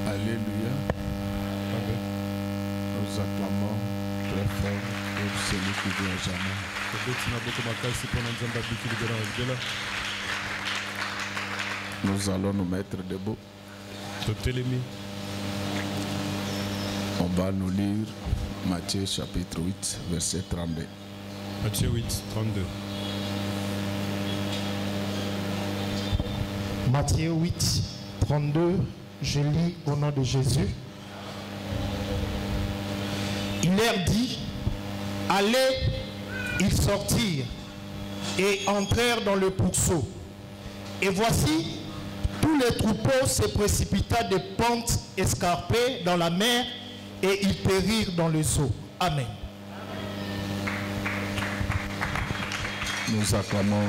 Alléluia. Amen. Nous acclamons très fort pour celui qui vient jamais. Nous allons nous mettre debout. On va nous lire Matthieu chapitre 8, verset 32. Matthieu 8, 32. Matthieu 8, 32, je lis au nom de Jésus. Il leur dit, allez, ils sortirent et entrèrent dans le pourceau. Et voici, tous les troupeaux se précipita des pentes escarpées dans la mer et ils périrent dans le seau. Amen. Nous acclamons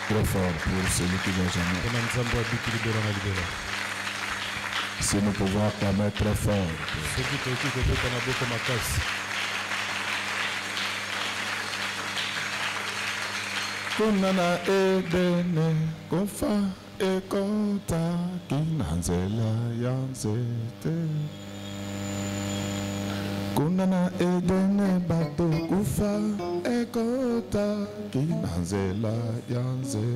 très fort pour celui qui vient jamais. Si nous pouvons acclamer très fort. Kunana edene kofa ekota kinanzela yanzete. Kunana edene bato kufa ekota kinanzela yanze.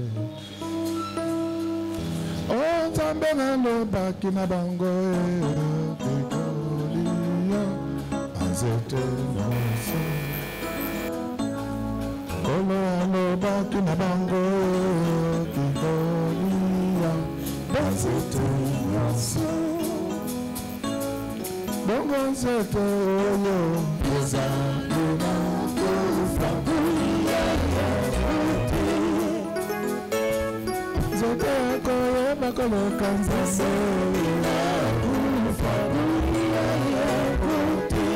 O tambe na loba kinabango ekoliya anzete nonso. Olo loba kinabango ekoliya anzete nonso. Bongo nzete oyo yeza kuna kufa kuya yote. Nzete koye bakolo kanzase kufa kuya yote.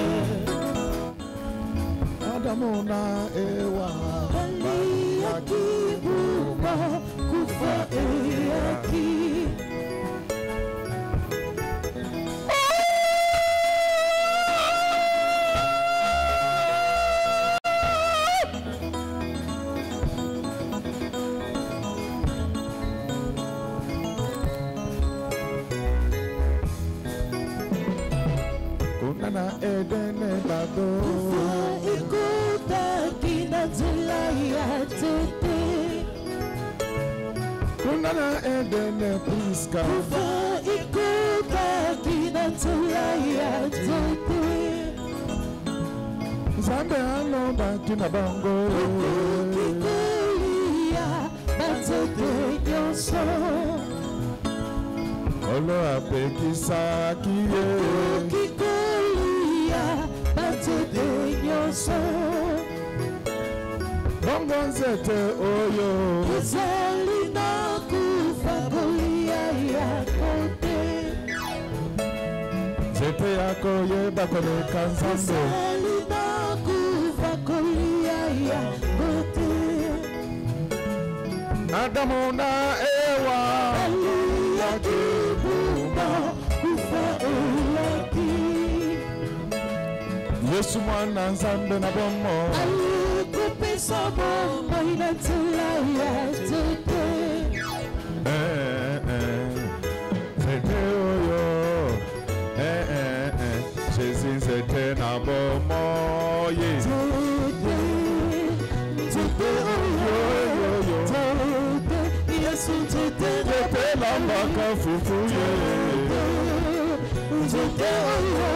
Adamu na Ewa bali yakibuma kufa eyaki. Kunana edene bado ikuta kinazula ya tete. Kunana edene priska ikuta kinazula ya tete. Zambe aloba kinabango kikulia batete nyoso. Olo apekisa kiye kikulia batete nyoso. Bongo nzete oyo uzali na kufa kulia yakote. Nzete yako yeba kone kanzase uzali na kufa kulia yakote. Adamu na Ewa yakibuma kufa eyaki. Yesu mwana nzambe na bomo alikupisa bomo inatula ya tete. Zete oyo Jésus nzete na bomo ye. Zete oyo Yesu nzete lambaka fufu ye. Nzete oyo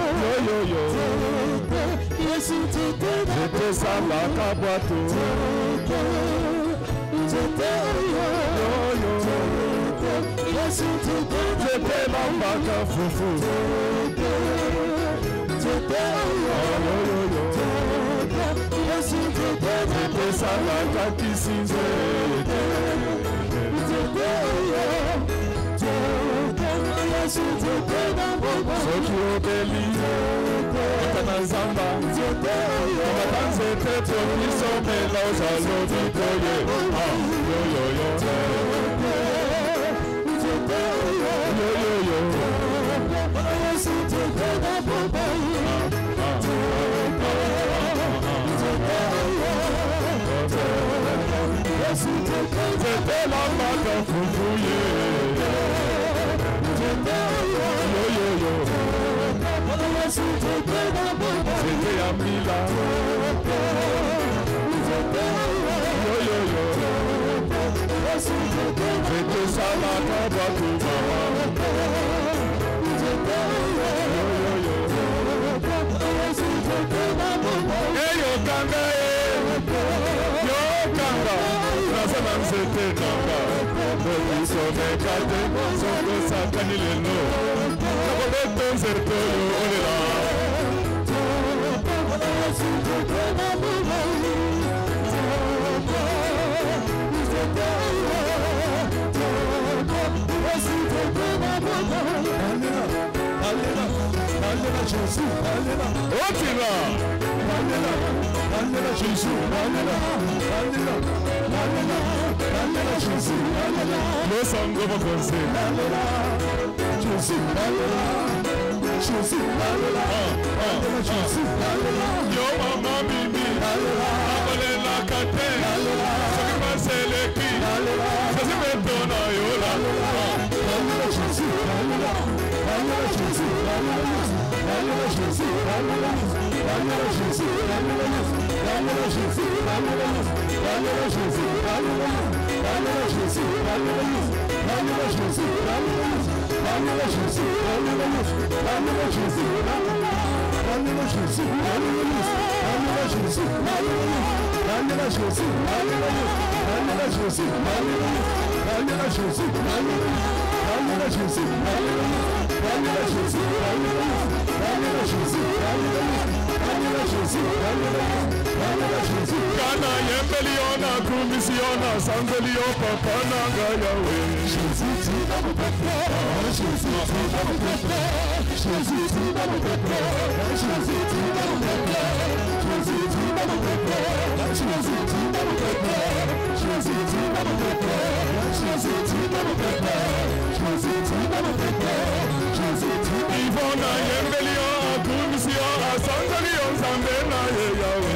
Yesu nzete salaka bwato. Nzete oyo Yesu nzete lambaka fufu. Nzete oyo Yesu nzete salaka kisinze. Soki obeli Otana zamba Omatanze teto Nisomela ozalobi koye. Yo yo yo Zete la mata fufuye. C'était à Milan. C'était Salata Batuma. Hey yo kanga, yo kanga, nasanan c'était kanga. Bobi sonne kate, sonne sakani leno. Nakole tonzerto yo olera. Yo mama bibi, abale la kate, soki masele ki, sasi metona yola. Kana yembeliona kumisiona sanzelio papa nanga yawe. Ivona yembelio kumisiona sanzelio zambena yawe.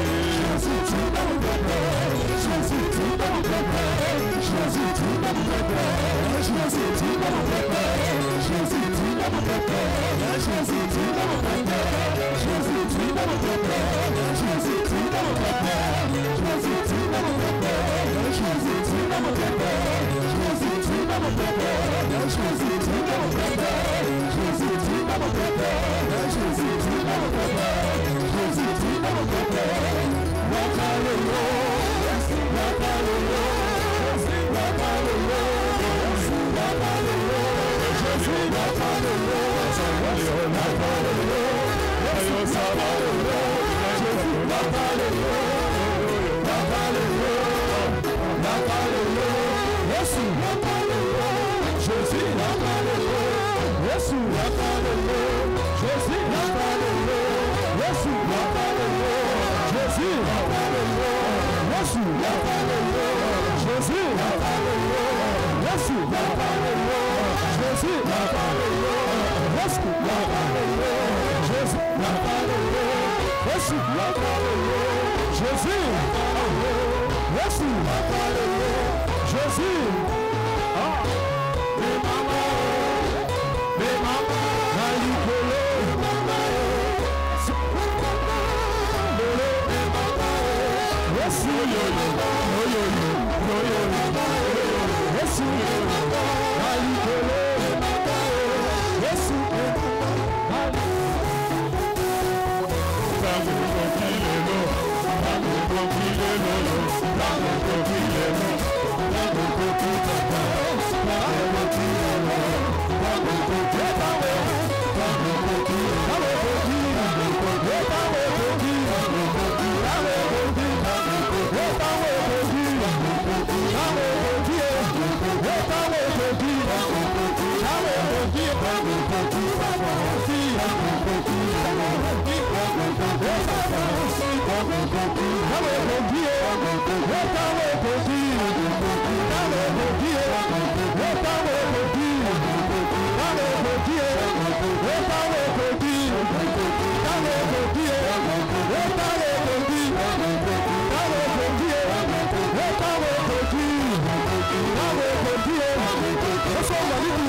That's all I need to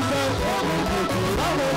do.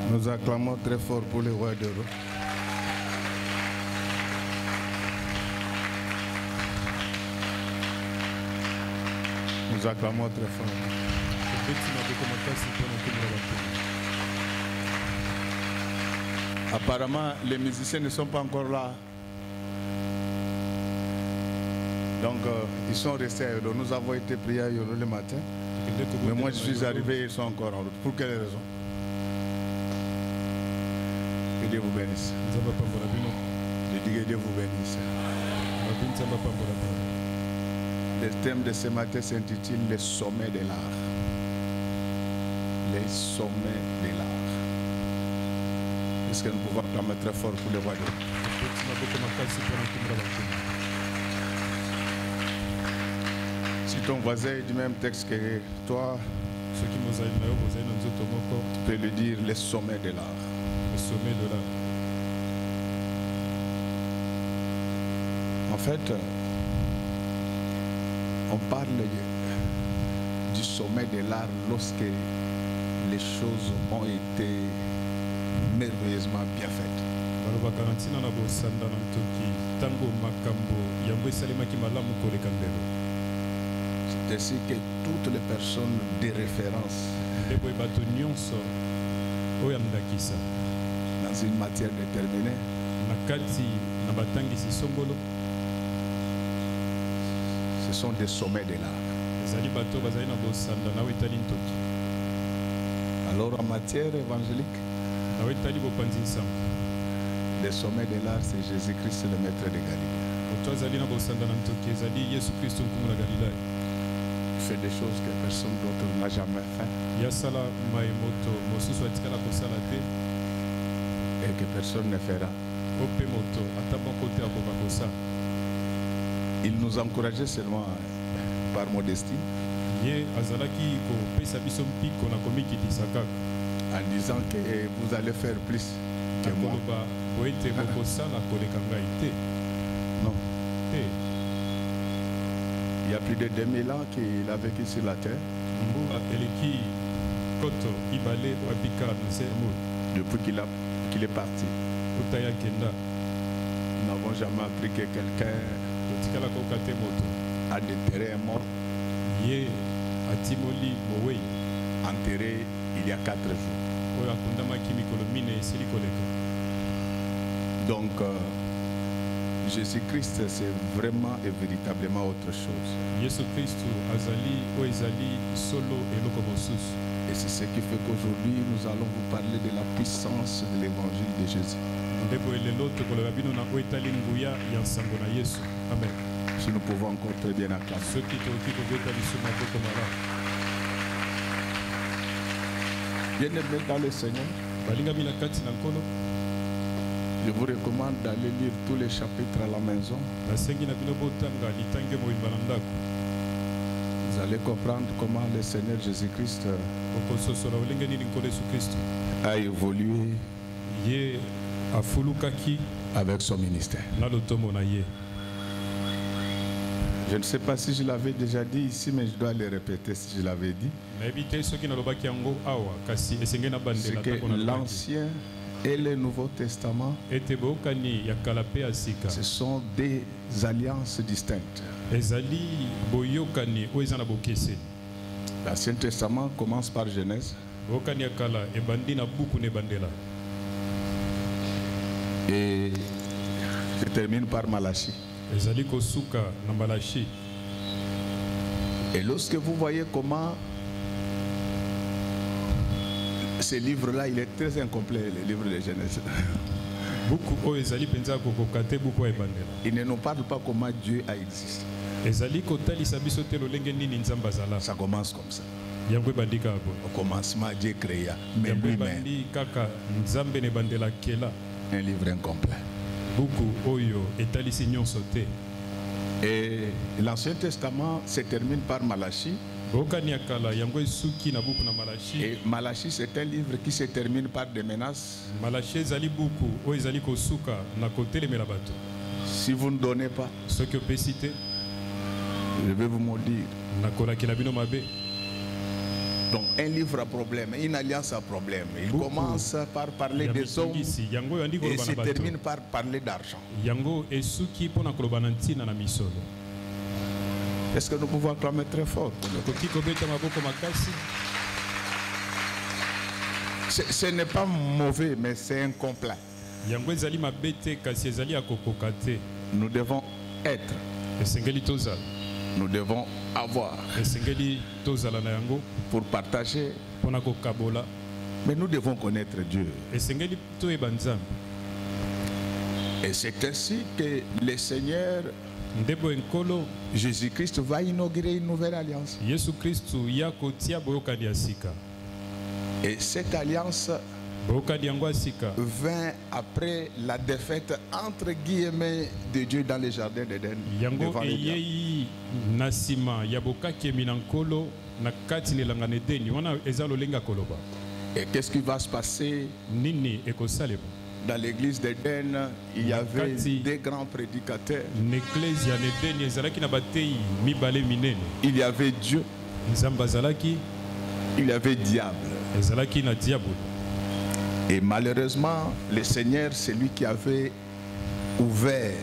Nous acclamons très fort pour le roi de l'eau. Nous acclamons très fort. Apparemment, les musiciens ne sont pas encore là. Donc, ils sont restés à Yolo. Nous avons été priés à Yolo le matin. Mais moi, je suis arrivé et ils sont encore en route. Pour quelle raison? Que Dieu vous bénisse. Je dis que Dieu vous bénisse. Le thème de ce matin s'intitule Les sommets de l'art. Les sommets de l'art. Est-ce que nous pouvons acclamer très fort pour le roi de l'eau? Si ton voisin est du même texte que toi, tu peux lui dire les sommets de l'art. Le sommet de l'art. En fait, on parle du sommet de l'art lorsque les choses ont été merveilleusement bien faites. C'est ainsi que toutes les personnes de référence dans une matière déterminée ce sont des sommets de l'art. Alors en matière évangélique, les sommets de l'art, c'est Jésus-Christ, le maître de Galilée. Il fait des choses que personne d'autre n'a jamais fait et que personne ne fera. Il nous encourageait seulement par modestie en disant que vous allez faire plus que moi. Non. Il y a plus de 2000 ans qu'il a vécu sur la terre. Depuis qu'il est parti. Nous n'avons jamais appris que quelqu'un a déterré un mort. Enterré il y a 4 jours. Donc, Jésus-Christ, c'est vraiment et véritablement autre chose. Et c'est ce qui fait qu'aujourd'hui, nous allons vous parler de la puissance de l'évangile de Jésus. Si nous pouvons encore très bien acclamer. Bien-aimés dans le Seigneur, balingami na kati na nkolo Je vous recommande d'aller lire tous les chapitres à la maison. nasengi na bino botanga litange mobimba na ndako Vous allez comprendre comment le Seigneur Jésus-Christ okososola olenge nini nkolo yesu kristo a évolué ye afulukaki avec son ministère. na lotombo na ye. Je ne sais pas si je l'avais déjà dit ici, mais je dois le répéter si je l'avais dit. nayebi te soki nalobaki yango awa kasi esenge na C'est bandela que ntango nalobaki l'Ancien et le Nouveau Testament, ete boyokani ya kala mpe ya sika ce sont des alliances distinctes. ezali boyokani oyo eza na bokeseni. L'Ancien Testament commence par Genèse boyokani ya kala ebandi na buku na ebandela et je termine par Malachie. ezali kosuka na Malachi. Et lorsque vous voyez comment ce livre-là, il est très incomplet, le livre de Genèse. buku oyo ezali mpenza kokoka te buku ya ebandela. Il ne nous parle pas comment Dieu a existé. ezali kotalisa biso te lolenge nini nzambe azala. Ça commence comme ça. yango ebandi kaka boye. Au commencement, Dieu créa, mais yango lui-même, ebandi kaka nzambe na ebandela kela. un livre incomplet. buku oyo etalisi nyonso te. Et l'Ancien Testament se termine par Malachie. boyokani ya kala yango esuki na buku na Malachi. Et Malachie, c'est un livre qui se termine par des menaces. Malachi ezali buku oyo ezali kosuka na kotelemela bato. Si vous ne donnez pas, soki opesi te je vais vous maudire. nakolakela bino mabe. Donc un livre à problème, une alliance à problème. Il Beaucoup. commence par parler ya des hommes mitungisi yango oyo andi et koloba se na bato. termine par parler d'argent. yango esuki mpo na koloba na ntina na misolo. Est-ce que nous pouvons acclamer très fort? okoki kobeta maboko makasi. Ce n'est pas mauvais, mais c'est incomplet. yango ezali mabe te kasi ezali ya kokoka te. Nous devons être, esengeli tozala, nous devons avoir esengeli tozala na yango pour partager, mpo na kokabola. mais nous devons connaître Dieu. esengeli toyeba nzambe. Et c'est ainsi que le Seigneur ndebo enkolo Jésus-Christ va inaugurer une nouvelle alliance. yesu kristu ya kotia boyokani ya sika. Et cette alliance boyokani yango ya sika vint après la défaite entre guillemets de Dieu dans le jardin d'Éden. yango devant les diables. eyei na nsima ya bokakemi na nkolo na kati na elanga na edeni wana eza lolenge ya koloba. Et qu'est-ce qui va se passer nini ekosalema dans l'église d'Éden? Il y avait Nakati. des grands prédicateurs. na eklesi ya na edeni ezalaki na batei mibale minene. Il y avait Dieu, nzambe azalaki, il y avait diable. ezalaki na diable. Et malheureusement, le Seigneur, c'est lui qui avait ouvert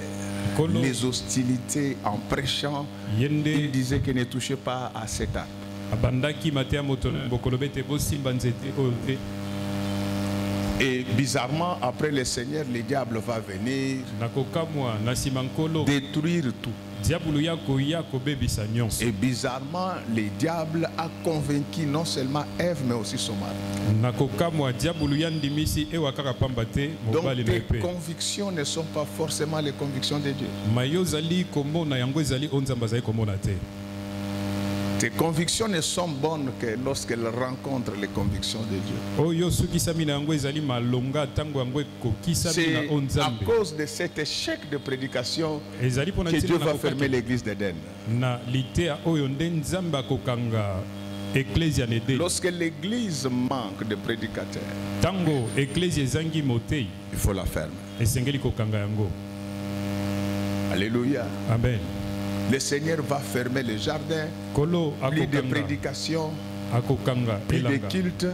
Kolo. les hostilités en prêchant. Yende. Il disait qu'il ne touchait pas à cet arbre. abandaki mateya moto bokoloba ete bosimba nzete oyo te. Et bizarrement, après le Seigneur, le diable va venir na kokamwa na nsima nkolo détruire tout. diabulu ya koya kobebisa nyonso. Et bizarrement, le diable a convaincu non seulement Ève, mais aussi son mari. na kokamwa diabulu ya ndimisi ewa kaka pamba te Donc mobali na tes ye mpe. convictions ne sont pas forcément les convictions de Dieu. mayo ozali komona yango ezali oyo nzambe azali komona te. Tes convictions ne sont bonnes que lorsqu'elles rencontrent les convictions de Dieu. oyo osukisami na yango ezali malonga ntango yango ekokisami na C'est oyo à nzambe. cause de cet échec de prédication ezali mpo na que ntina Dieu na va fermer kokaki l'église d'Éden. na litea oyo nde nzambe akokanga eklesia na edeni. Lorsque l'église manque de prédicateurs, ntango eklesia ezangi motei il faut la fermer. esengeli kokanga yango. Alléluia. amen. Le Seigneur va fermer le jardin, kolo plus de akokanga prédication, akokanga plus de elanga culte,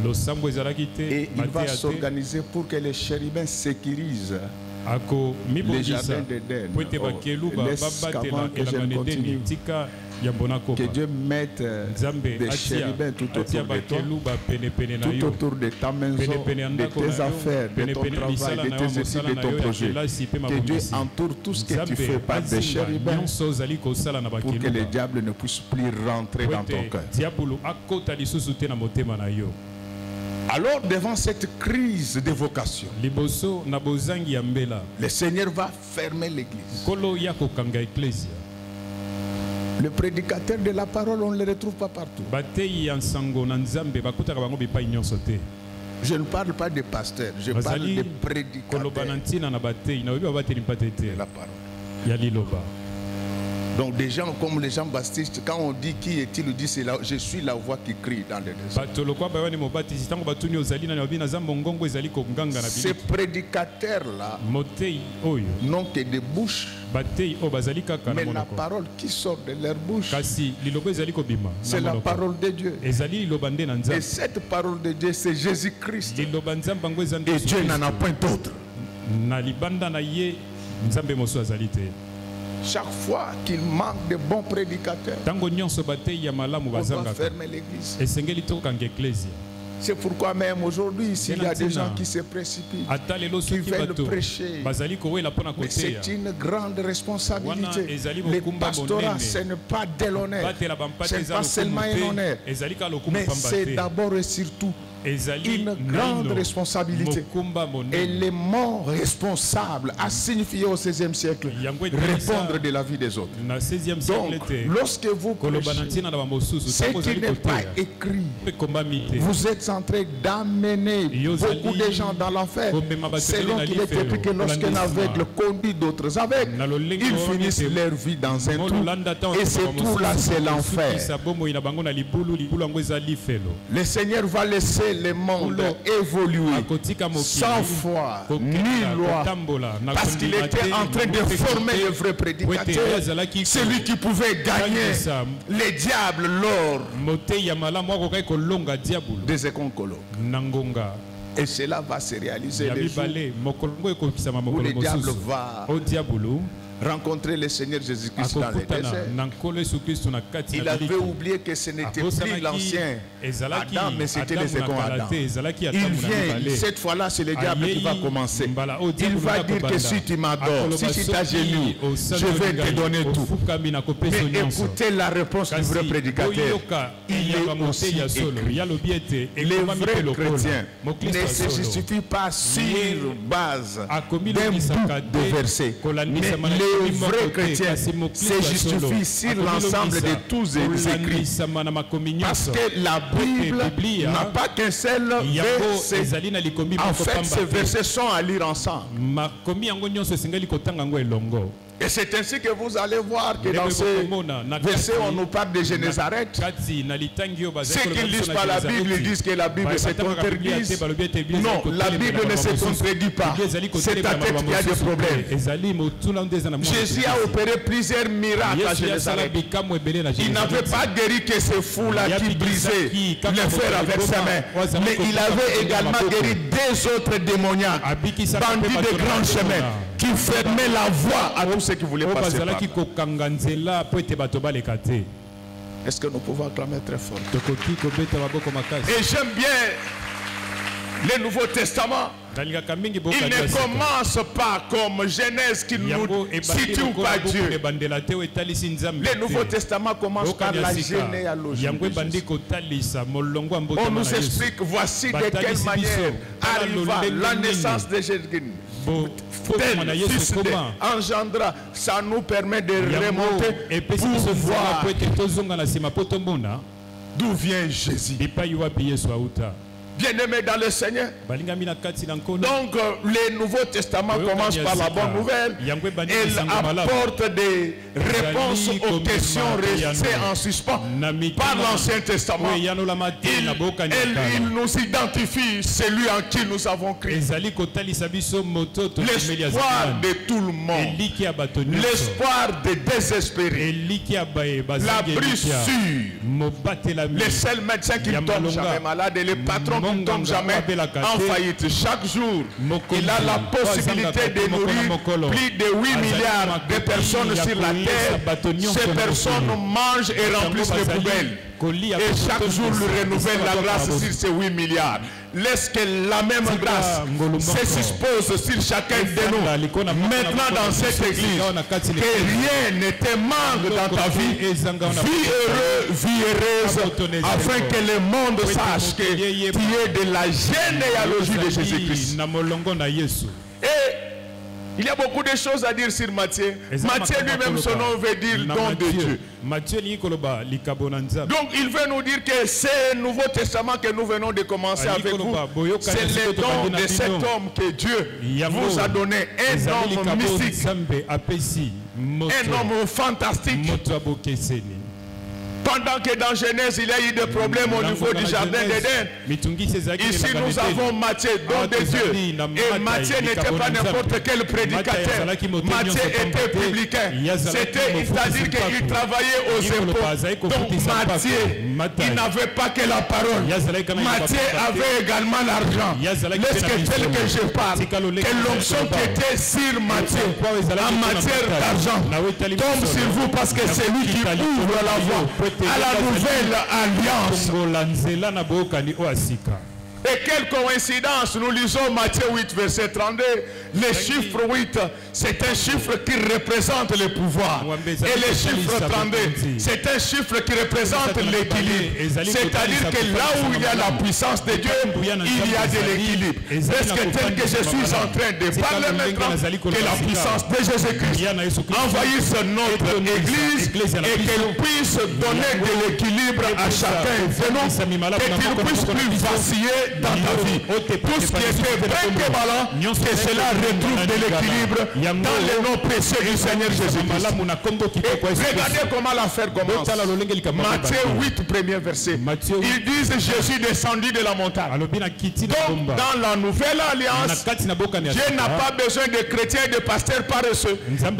losambo ezalaki te et il va mateya te s'organiser pour que les chérubins sécurisent les akomibongisa jardins d'Éden. po ete Oh, bakeluba laisse babatela qu'avant que je elanga ne na edeni continue, tika yambo na que kopa. Dieu mette nzambe des chérubins tout atia autour de toi, bakeluba penepene na tout yo autour de ta maison, penepene ya de ndako na tes yo affaires, de ton penepene ya travail, misala de na yo tes études, mosala de na ton yo ya projet. kelasi mpe Que Dieu mabongisi. entoure tout ce que tu nzambe fais par des azimba chérubins nyonso ozali kosala na pour que le bakeluba diable ne puisse plus rentrer po dans ton ete cœur. diabolo akota lisusu te na motema na yo. Alors, devant cette crise de vocation, liboso na bozangi ya mbela le Seigneur va fermer l'église. nkolo ya kokanga eklesia. Le prédicateur de la parole, on ne le retrouve pas partout. batei ya nsango na nzambe bakutaka bango bipai nyonso te. Je ne parle pas des pasteurs, je parle des prédicateurs de la parole. Donc des gens comme les Jean-Baptiste, quand on dit qui est-il, il dit c'est là, je suis la voix qui crie dans le désert. Ces prédicateurs-là n'ont que des bouches, mais la parole qui sort de leur bouche, c'est la parole de Dieu. Et cette parole de Dieu, c'est Jésus-Christ. Et Dieu n'en a point d'autre. Chaque fois qu'il manque de bons prédicateurs, on doit fermer l'église. C'est pourquoi même aujourd'hui, s'il y a des gens qui se précipitent, qui veulent prêcher, mais c'est une grande responsabilité. Le pastorat, ce n'est pas de l'honneur, ce n'est pas seulement un honneur, mais c'est d'abord et surtout une grande responsabilité. Et le mot responsable a signifié au XVIe siècle répondre de la vie des autres. Donc, lorsque vous prêchez, ce qui n'est pas écrit, vous êtes en train d'amener beaucoup de gens dans l'enfer. Selon qu'il est écrit que lorsqu'un aveugle conduit d'autres aveugles, ils finissent leur vie dans un trou. Et ce trou-là, c'est l'enfer. Le Seigneur va laisser le monde évoluer sans foi ni loi, parce qu'il était en train de former le vrai prédicateur, celui qui pouvait gagner les diables lors des éconcolo. Et cela va se réaliser le jour où le diable va rencontrer le Seigneur Jésus-Christ dans le désert. Il avait oublié que ce n'était plus l'ancien Adam, mais c'était le second Adam. Il vient, cette fois-là, c'est le diable qui va commencer. Il va dire que si tu m'adores, si tu t'agenouilles, je vais te donner tout. Mais écoutez la réponse du vrai prédicateur. Il est aussi écrit. Les vrais chrétiens ne se justifient pas sur base d'un bout de verset, mais les vrais chrétiens se justifient sur l'ensemble de tous les écrits. Parce que la Bible n'a pas qu'un seul verset. En fait, ces versets sont à lire ensemble. Et c'est ainsi que vous allez voir que dans ce verset, on nous parle de Génézareth. Ceux qui ne lisent pas la Bible, ils disent que la Bible se contredit. Non, la Bible ne se contredit pas. C'est ta tête qui a des problèmes. Jésus a opéré plusieurs miracles à Génézareth. Il n'avait pas guéri que ce fou-là qui brisait le fer avec sa main. Mais il avait également guéri deux autres démoniaques, bandits de grands chemins, qui fermaient la voie à tous ceux qui voulaient passer par là. Est-ce que nous pouvons acclamer très fort? Et j'aime bien le Nouveau Testament. Il ne commence pas comme Genèse qui nous situe pas Dieu. Le Nouveau Testament commence par la généalogie. On nous explique voici de quelle manière arriva la naissance de Jésus. Tel fils engendra. Ça nous permet de remonter pour voir d'où vient Jésus. Bien-aimés dans le Seigneur. Donc le Nouveau Testament commence par la bonne nouvelle. Il apporte des réponses aux questions restées en suspens par l'Ancien Testament. Il nous identifie celui en qui nous avons crié. L'espoir de tout le monde. L'espoir des désespérés. L'abri sûr. Le seul médecin qui ne tombe jamais malade et le patron qui ne tombe jamais en faillite. Chaque jour, il a la possibilité de nourrir plus de 8 milliards de personnes sur la terre. Ces personnes mangent et remplissent les poubelles. Et chaque jour, lui renouvelle la grâce sur ces 8 milliards. Laisse que la même grâce se dispose sur chacun de nous. Maintenant dans cette église, que rien ne te manque dans ta vie. Vie heureuse, vie heureuse, afin que le monde sache que tu es de la généalogie de Jésus-Christ. Et Il y a beaucoup de choses à dire sur Matthieu. Matthieu lui-même, son nom veut dire don de Dieu. Donc il veut nous dire que c'est le Nouveau Testament que nous venons de commencer avec vous. C'est le don de cet homme que Dieu vous a donné. Un homme mystique. Un homme fantastique. Pendant que dans Genèse, il y a eu des problèmes au niveau du jardin d'Éden. Ici, nous avons Matthieu, don de Dieu. Et Matthieu n'était pas n'importe quel prédicateur. Matthieu était publicain. C'est-à-dire qu'il travaillait aux impôts. Donc Matthieu, il n'avait pas que la parole. Matthieu avait également l'argent. Laisse-que tel que je parle, que l'onction qui était sur Matthieu, en matière d'argent, tombe sur vous parce que c'est lui qui ouvre la voie à la nouvelle alliance. Et quelle coïncidence, nous lisons Matthieu 8, verset 32. Le chiffre 8, c'est un chiffre qui représente le pouvoir. Et le chiffre 32, c'est un chiffre qui représente l'équilibre. C'est-à-dire que là où il y a la puissance de Dieu, il y a de l'équilibre. Est-ce que tel que je suis en train de parler maintenant, que la puissance de Jésus-Christ envahisse notre Église et qu'elle puisse donner de l'équilibre à chacun de nous, et qu'il ne puisse plus vaciller dans ta vie. Tout ce qui était précalement, que cela retrouve de l'équilibre dans les noms précieux du Seigneur Jésus-Christ. Regardez comment l'affaire commence. Matthieu 8, premier verset. Ils disent Jésus descendu de la montagne. Donc dans la nouvelle alliance, Dieu n'a pas besoin de chrétiens et de pasteurs paresseux. Dieu a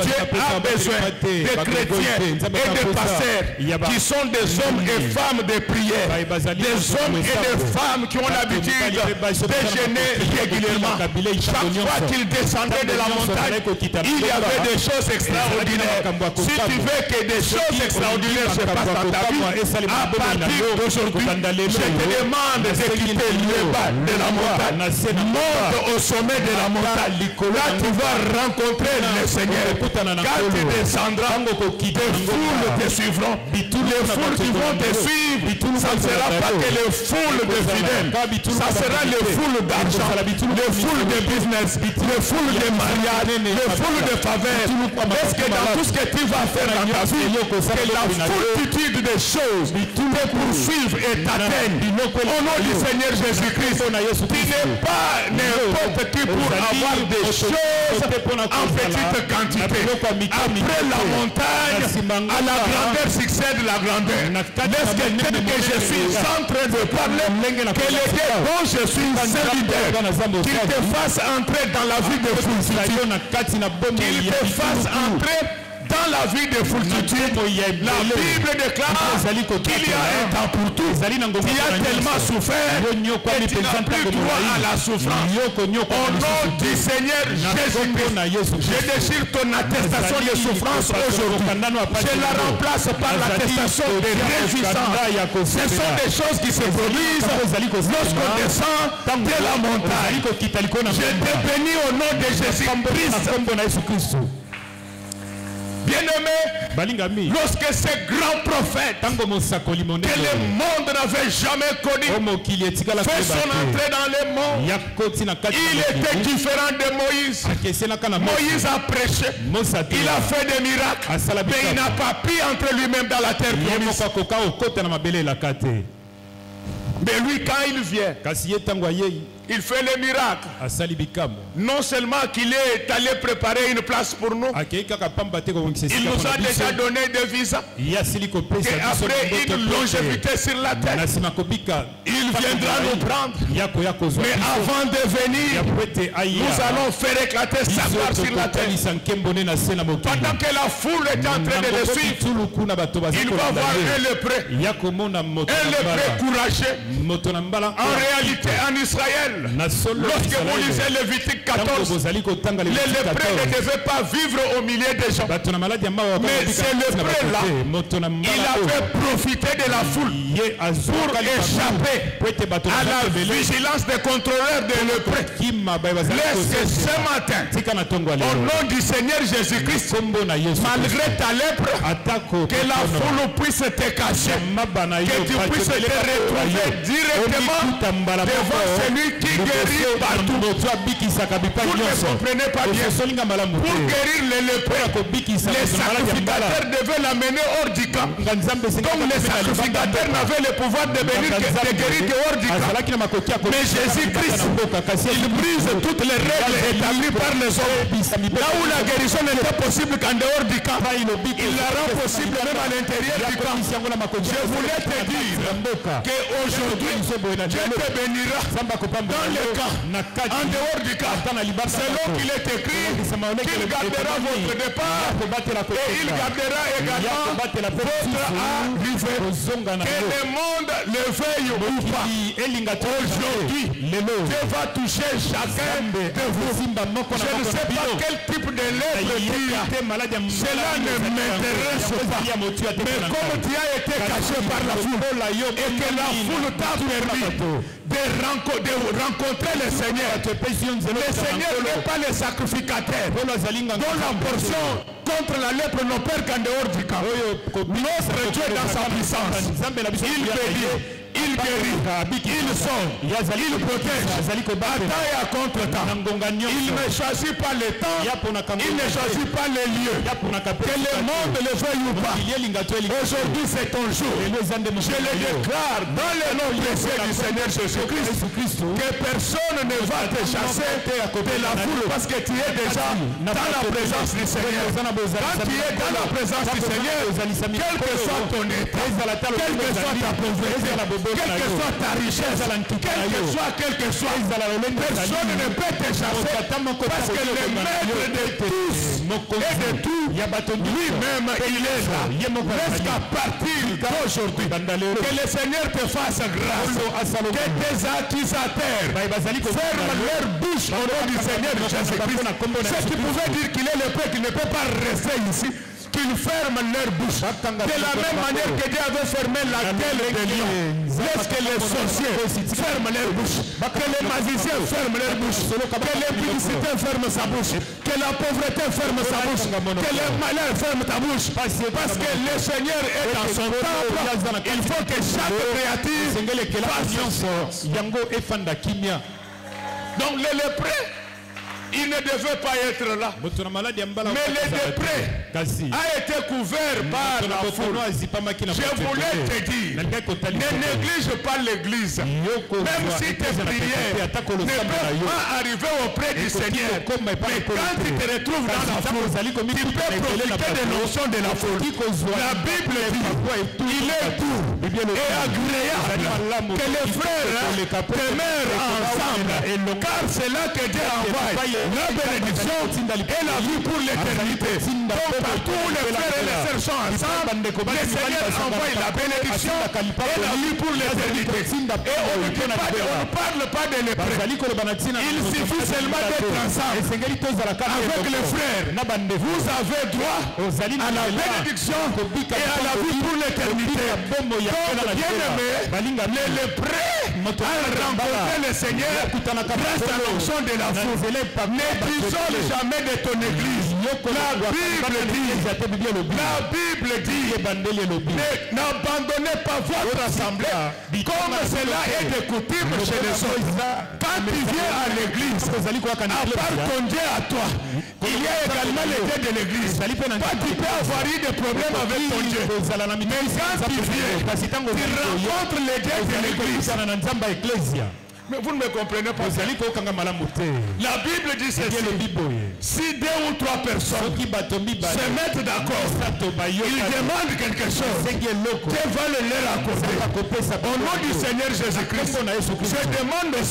besoin de chrétiens et de pasteurs qui sont des hommes et femmes de prière. Des hommes et des femmes qui ont l'habitude de déjeuner régulièrement. Chaque fois qu'ils descendaient de la montagne, il y avait des choses extraordinaires. Si tu veux que des choses extraordinaires se passent dans ta vie, à partir d'aujourd'hui, je te demande de quitter le bas de la montagne, monte au sommet de la montagne. Là, tu vas rencontrer le Seigneur. Quand tu descendras, des foules te suivront. Les foules qui vont te suivre, ça ne sera pas que les foules de fidèles. Ça sera les foules d'argent, les foules de business, les foules de mariage, les foules de faveur. Est-ce que dans tout ce que tu vas faire dans ta vie, que la foultitude des choses te poursuivent et t'atteignent au nom du Seigneur Jésus-Christ? Tu n'es pas n'importe qui pour avoir des choses en petite quantité. Après la montagne, à la grandeur succède la grandeur. Est-ce que tel que je suis en train de parler, que les Dieu dont je suis solidaire, qu'il te fasse entrer dans la vie de foultitude, qu'il te fasse entrer dans la vie de foultitude. La Bible déclare qu'il y a un temps pour tout. Tu as tellement souffert et tu n'as plus droit à la souffrance. Au nom du Seigneur Jésus-Christ, je déchire ton attestation de souffrance aujourd'hui. Je la remplace par l'attestation de réjouissance. Ce sont des choses qui se produisent lorsqu'on descend de la montagne. Je te bénis au nom de Jésus-Christ. Bien-aimé, lorsque ces grands prophètes que le monde n'avait jamais connu fait son entrée dans le monde, il était différent de Moïse. Moïse a prêché, il a fait des miracles, mais il n'a pas pu entrer lui-même dans la terre promise. Mais lui, quand il vient, il fait les miracles. Non seulement qu'il est allé préparer une place pour nous, il nous a déjà donné des visas. Et après une longévité sur la terre, il viendra nous prendre. Mais avant de venir, nous allons faire éclater sa gloire sur la terre. Pendant que la foule est en train de le suivre, il va voir un lépreux courageux. En réalité, en Israël, lorsque vous lisez Lévitique 14, les lépreux ne devaient pas vivre au milieu des gens. Mais ces lépreux-là, il avait profité de la foule pour échapper à la vigilance des contrôleurs des lépreux. Laisse que ce matin, au nom du Seigneur Jésus-Christ, malgré ta lèpre, que la foule puisse te cacher, que tu puisses te retrouver directement devant celui qui guérit partout. Vous ne comprenez pas bien. Pour guérir les lépreux, les sacrificateurs devaient l'amener hors du camp. Donc les sacrificateurs n'avaient le pouvoir de guérir que hors du camp. Mais Jésus-Christ, il brise toutes les règles établies par les hommes. Là où la guérison n'était possible qu'en dehors du camp, il la rend possible même à l'intérieur du camp. Je voulais te dire qu'aujourd'hui, Dieu te bénira dans le camp, en dehors du camp. Selon qu'il est écrit qu'il gardera votre départ et il gardera également votre arrivée. Que le monde le veuille ou pas. Aujourd'hui, Dieu va toucher chacun de vous. Je ne sais pas quel type de lèvre tu as. Cela ne m'intéresse pas. Mais comme tu as été caché par la foule et que la foule t'a permis de rencontrer le Seigneur. Le Seigneur n'est pas le sacrificateur dont la portion contre la lèpre n'opère qu'en dehors du camp. Notre Dieu dans sa puissance, il bénit, il guérit, il sauve, il protège, bataille à contre-temps. Il ne choisit pas le temps, il ne choisit pas les lieux. Que le monde le veuille ou pas. Aujourd'hui c'est ton jour. Je le déclare dans le nom précieux du Seigneur Jésus-Christ que personne ne va te chasser de la foule parce que tu es déjà dans la présence du Seigneur. Quand tu es dans la présence du Seigneur, quel que soit ton état, quelle que soit ta pauvreté, quelle que soit ta richesse, quel que soit, personne ne peut te chasser parce que le maître de tous et de tout, lui-même, il est là. Jusqu'à partir d'aujourd'hui, que le Seigneur te fasse grâce, que tes accusateurs ferment leur bouche au nom du Seigneur Jésus-Christ. Ce qui pouvait dire qu'il est le peuple qui ne peut pas rester ici, qu'ils ferment leur bouche. De la même manière que Dieu avait fermé la gueule des lions. Laisse que les sorciers ferment leur bouche. Que les magiciens ferment leur bouche. Que l'impudicité ferme sa bouche. Que la pauvreté ferme sa bouche. Que les malheurs ferment ta bouche. Parce que le Seigneur est dans son temple. Il faut que chaque créature fasse. Donc les lépreux, il ne devait pas être là. Mais le lépreux a été couvert par la foule. Je voulais te dire, ne néglige pas l'église. Même si tes prières ne peuvent pas arriver auprès du Seigneur. Mais quand tu te retrouves dans la foule, tu peux profiter des notions de la foule. La Bible dit, il est doux et agréable que les frères demeurent ensemble. Car c'est là que Dieu envoie la bénédiction et la vie pour l'éternité. Donc partout où les frères et les sœurs sont ensemble, le Seigneur envoie la bénédiction et la vie pour l'éternité. Et on ne parle pas de lépreux. Il suffit seulement d'être ensemble avec les frères. Vous avez droit à la bénédiction et à la vie pour l'éternité. Donc bien-aimés, les lépreux ont rencontré le Seigneur grâce à l'onction de la foule. Ne t'isole jamais de ton église. La Bible dit, n'abandonnez pas votre assemblée comme cela est de coutume chez les autres. Quand tu viens à l'église, à part ton Dieu à toi, il y a également le Dieu de l'église. Toi tu peux avoir eu des problèmes avec ton Dieu. Mais quand tu viens, tu rencontres le Dieu de l'église. Mais vous ne me comprenez pas. La Bible dit ceci. Si 2 ou 3 personnes se mettent d'accord, ils demandent quelque chose, Dieu va le leur accorder. Au nom du Seigneur Jésus-Christ, je demande au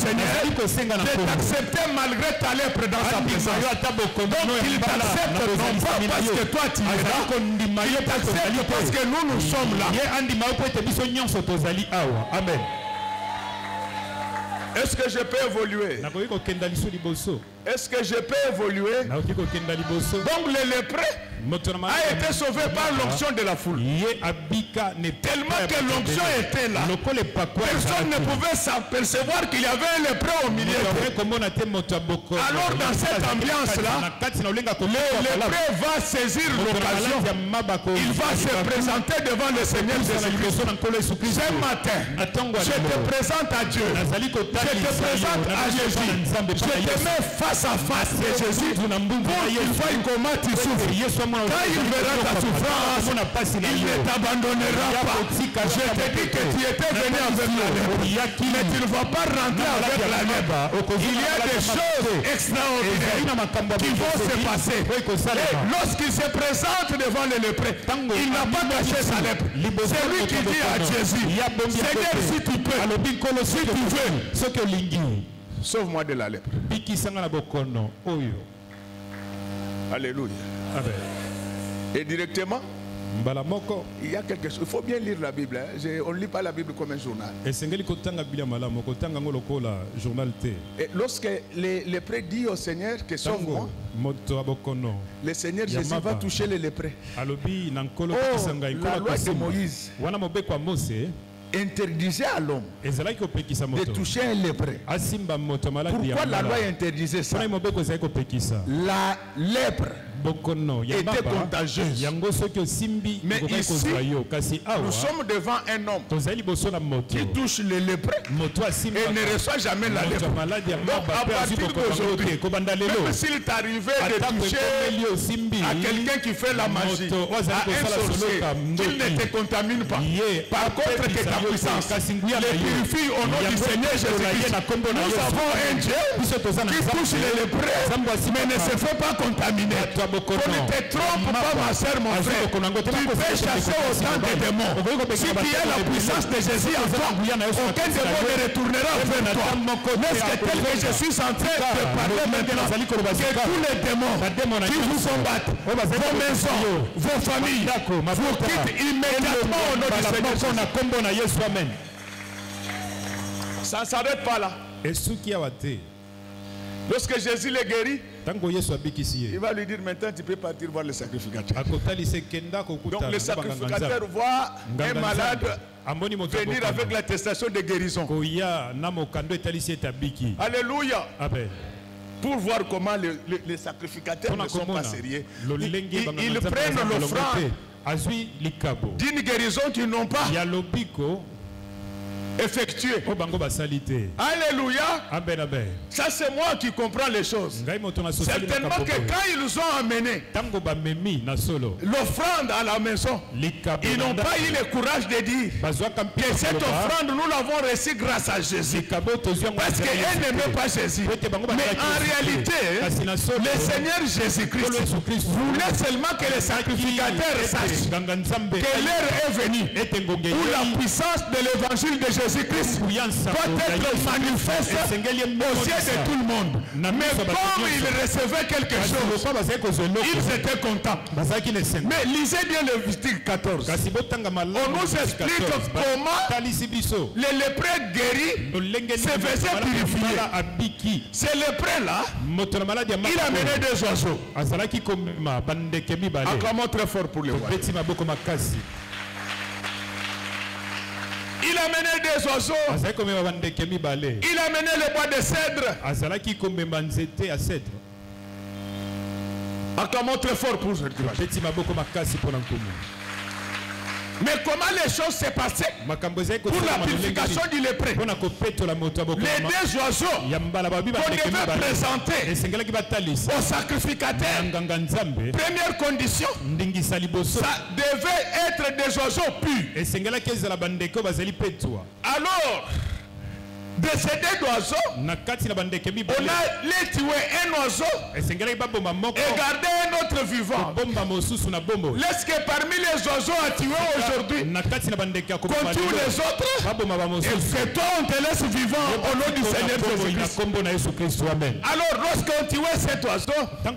Seigneur de t'accepter malgré ta lèpre dans sa présence. Donc il t'accepte non pas parce que toi tu es là, il t'accepte parce que nous sommes là. Amen. Est-ce que je peux évoluer? Est-ce que je peux évoluer? Donc le lépreux a été sauvé par l'onction de la foule. Tellement que l'onction était là, personne ne pouvait s'apercevoir qu'il y avait un lépreux au milieu. Alors dans cette ambiance-là, le lépreux va saisir l'occasion. Il va se présenter devant le Seigneur Jésus-Christ. Ce matin, je te présente à Dieu. Je te présente à Jésus. Je te mets face à face de Jésus pour qu'il faille comment tu souffres. Quand il verra ta souffrance, il ne t'abandonnera pas. Je te dis que tu étais venu avec la lèpre, mais tu ne vas pas rentrer avec la lèpre. Il y a des choses extraordinaires qui vont se passer. Et lorsqu'il se présente devant le lépreux, il n'a pas caché sa lèpre. C'est lui qui dit à Jésus, Seigneur, si tu peux, si tu veux, sauve-moi de la lèpre. Alléluia. Et directement, il y a quelque chose. Il faut bien lire la Bible. Hein. On ne lit pas la Bible comme un journal. Et lorsque les lépreux disent au Seigneur que sauve-moi, le Seigneur Jésus va toucher les lépreux. Oh, la loi de Moïse interdisait à l'homme de toucher un lépreux. Pourquoi la loi interdisait ça? La lèpre était contagieuse. Mais ici, nous sommes devant un homme qui touche le lépreux et ne reçoit jamais la lèpre. Donc à partir d'aujourd'hui, même s'il t'arrivait de toucher à quelqu'un qui fait la magie, à un sorcier, qu'il ne te contamine pas. Par contre, que ta puissance les purifie au nom du Seigneur Jésus-Christ. Nous avons un Dieu qui touche les lépreux, mais ne se fait pas contaminer. Qu'on ne te trompe pas, ma soeur, mon frère. Tu peux chasser autant de démons. Si tu as la puissance de Jésus en toi, aucun démon ne retournera vers toi. N'est-ce que tel que je suis en train de parler maintenant, que tous les démons qui vous combattent, vos maisons, vos familles, vous quittent immédiatement au nom du Seigneur. Ça ne s'arrête pas là. Lorsque Jésus les guérit, il va lui dire maintenant tu peux partir voir le sacrificateur. Donc le sacrificateur voit un malade venir avec l'attestation de guérison. Alléluia. Pour voir comment les sacrificateurs ne sont pas sérieux, ils prennent l'offrande d'une guérison qu'ils n'ont pas effectué. Alléluia. Ça c'est moi qui comprends les choses. Certainement que quand ils ont amené l'offrande à la maison, ils n'ont pas eu le courage de dire que cette offrande nous l'avons reçue grâce à Jésus, parce qu'elle n'aimait pas Jésus. Mais en réalité, le Seigneur Jésus-Christ voulait seulement que les sacrificateurs sachent que l'heure est venue où la puissance de l'évangile de Jésus-Christ doit être manifeste aux yeux de tout le monde. Mais comme ils recevaient quelque chose, ils étaient contents. Mais lisez bien le verset 14. On nous explique comment les lépreux guéris se faisaient purifier. Ces lépreux-là, il a mené des oiseaux. Acclamons très fort pour les voir. Il a mené des oiseaux. Il a mené le bois de cèdre. Acclamons très fort pour ce dimanche. Mais comment les choses s'est passées pour la purification du lépreux? Les deux oiseaux qu'on devait présenter au sacrificateur. Première condition, ça devait être des oiseaux purs. Alors, décédé d'oiseaux, on a les tué un oiseau et gardé un autre vivant. Laisse que parmi les oiseaux à tuer aujourd'hui, qu'on tue les autres, et que toi on te laisse vivant au nom du Seigneur Jésus-Christ. Alors lorsqu'on tuait cet oiseau, on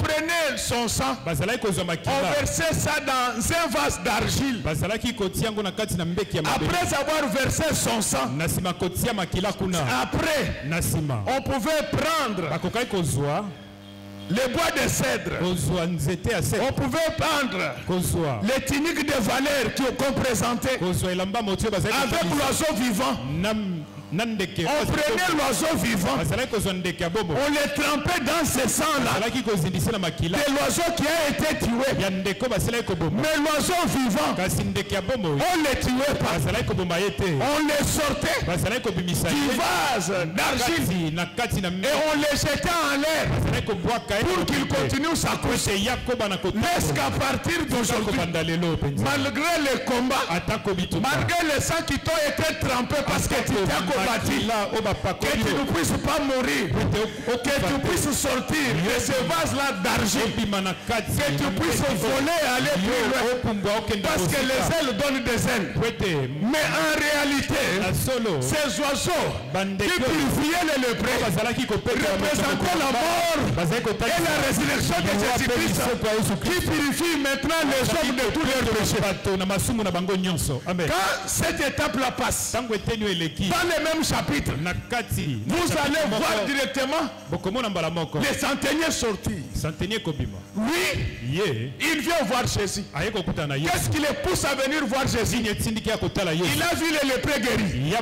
prenait son sang, on versait ça dans un vase d'argile. Après avoir versé son sang, Après, on pouvait prendre les bois de cèdre. On pouvait prendre les tuniques de valeur qu'on présentait avec l'oiseau vivant. On prenait l'oiseau vivant, on les trempait dans ce sang-là, de l'oiseau qui a été tué. Mais l'oiseau vivant, on ne les tuait pas. On les sortait du vase d'argile et on les jetait en l'air pour qu'ils continuent sa course. Jusqu'à partir d'aujourd'hui, malgré les combats, malgré les sangs qui t'ont été trempés parce que tu t'es que tu ne puisses pas mourir, que tu puisses sortir de ce vase-là d'argile, que tu puisses voler, aller plus loin, parce que les ailes donnent des ailes. Mais en réalité, ces oiseaux qui purifiaient les lépreux représentaient la mort et la résurrection de Jésus-Christ, qui purifie maintenant les hommes de tous leurs péchés. Quand cette étape-là passe, dans les même chapitre, vous allez voir directement les centeniers sortir. Oui, il vient voir Jésus. Qu'est-ce qui les pousse à venir voir Jésus? Il a vu les lépreux guéris.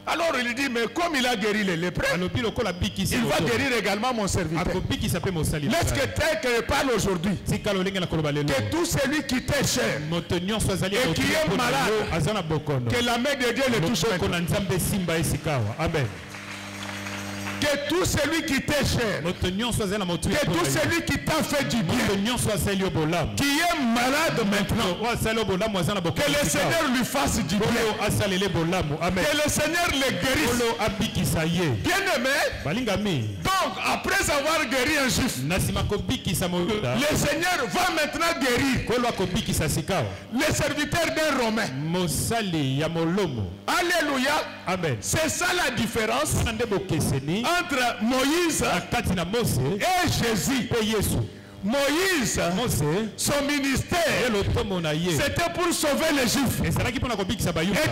Alors il dit, mais comme il a guéri les lépreux, il va guérir également mon serviteur. Laisse que tel parle aujourd'hui, que tout celui qui t'est cher et qui est malade, que la main de Dieu le touche maintenant. Amen. Que tout celui qui t'est cher, que tout celui qui t'a fait du bien, qui est malade maintenant, que le Seigneur lui fasse du bien, que le Seigneur le guérisse. Bien aimé, donc après avoir guéri un juif, le Seigneur va maintenant guérir les serviteurs d'un Romain. Alléluia. Amen. C'est ça la différence entre Moïse et Jésus. Moïse, son ministère, c'était pour sauver les Juifs et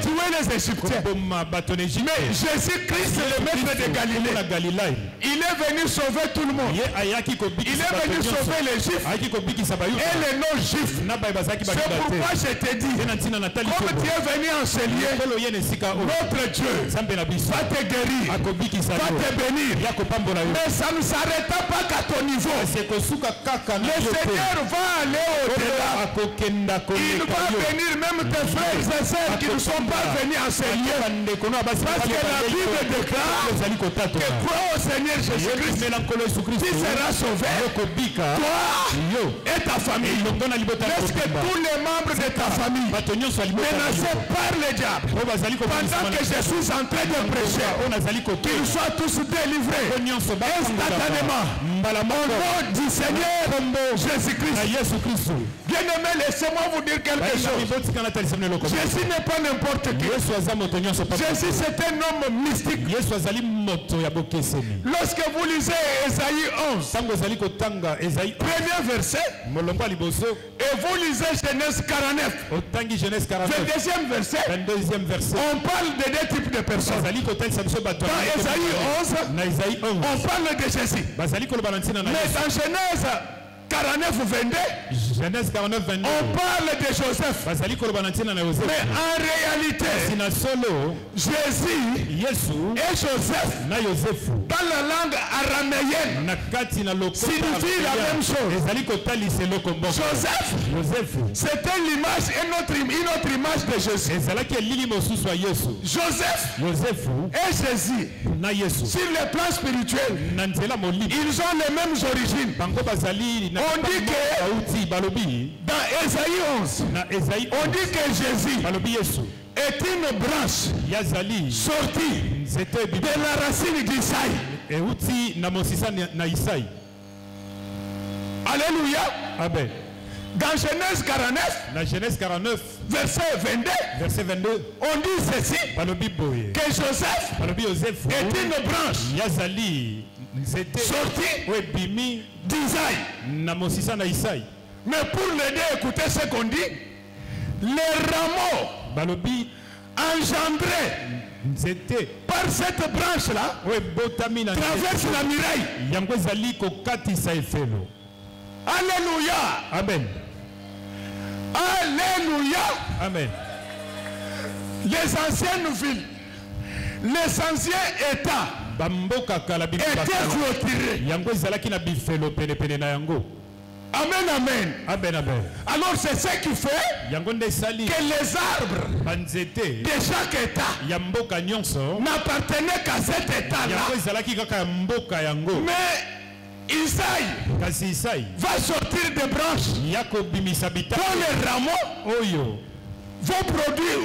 tuer les Égyptiens. Mais Jésus-Christ, le maître de Galilée, il est venu sauver tout le monde. Il est venu sauver les Juifs et les non-Juifs. C'est pourquoi je te dis, comme tu es venu enseigner, notre Dieu va te guérir, va te bénir. Mais ça ne s'arrêtera pas qu'à ton niveau. Le Seigneur va aller au-delà. Il va venir même tes frères et sœurs qui ne sont pas venus enseigner. Parce que la Bible déclare que crois au Seigneur Jésus-Christ, tu seras sauvé, toi et ta famille. Laisse que tous les membres de ta famille menacés par le diable, pendant que je suis en train de prêcher, qu'ils soient tous délivrés instantanément au nom du Seigneur Jésus-Christ. Bien aimé, laissez-moi vous dire quelque chose. Jésus n'est pas n'importe qui. Jésus c'est un homme mystique. Lorsque vous lisez Ésaïe 11, premier verset, et vous lisez Genèse 49, 22e verset, on parle de deux types de personnes. Dans Ésaïe 11, on parle de Jésus. Mais dans Genèse 49, 22, on parle de Joseph. Mais en réalité, Jésus et Joseph, dans la langue araméenne, signifient la même chose. Joseph, c'était l'image, une autre image de Jésus. Joseph et Jésus, sur le plan spirituel, ils ont les mêmes origines. On dit que dans Ésaïe 11, on dit que Jésus est une branche sortie de la racine d'Isaïe. Alléluia. Amen. Dans Genèse 49, verset 22, on dit ceci, que Joseph est une branche sortie d'Isaïe. Mais pour l'aider à écouter ce qu'on dit, les rameaux engendré par cette branche-là, traverse la muraille. Alléluia. Amen. Alléluia. Amen. Les anciennes villes, les anciens États étaient clôturés. Amen, amen. Amen, amen. Alors c'est ce qui fait que les arbres de chaque État n'appartenaient qu'à cet État-là. Mais Isaïe va sortir des branches dont les rameaux vont produire,